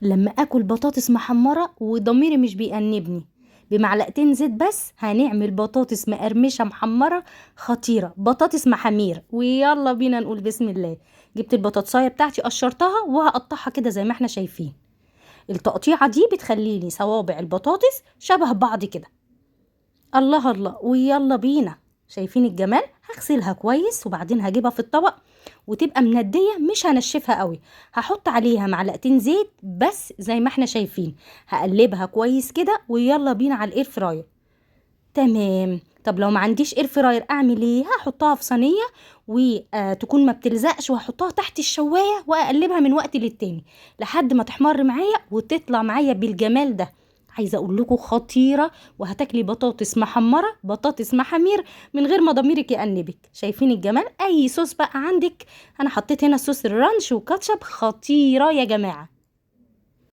لما اكل بطاطس محمرة وضميري مش بيأنبني، بمعلقتين زيت بس هنعمل بطاطس مقرمشة محمرة خطيرة، بطاطس محامير. ويلا بينا نقول بسم الله. جبت البطاطساية بتاعتي قشرتها وهقطعها كده زي ما احنا شايفين. التقطيعة دي بتخليلي صوابع البطاطس شبه بعض كده. الله الله، ويلا بينا. شايفين الجمال؟ هغسلها كويس وبعدين هجيبها في الطبق وتبقى مندية، مش هنشفها قوي. هحط عليها معلقتين زيت بس زي ما احنا شايفين. هقلبها كويس كده ويلا بينا على الاير فراير. تمام. طب لو ما عنديش اير فراير اعمل ايه؟ هحطها في صينيه وتكون ما بتلزقش، وهحطها تحت الشوايه واقلبها من وقت للتاني لحد ما تحمر معايا وتطلع معايا بالجمال ده. عايزه اقول لكم خطيره، وهتاكلي بطاطس محمره، بطاطس محامير، من غير ما ضميرك يأنبك. شايفين الجمال؟ اي صوص بقى عندك. انا حطيت هنا صوص الرانش وكاتشب، خطيره يا جماعه.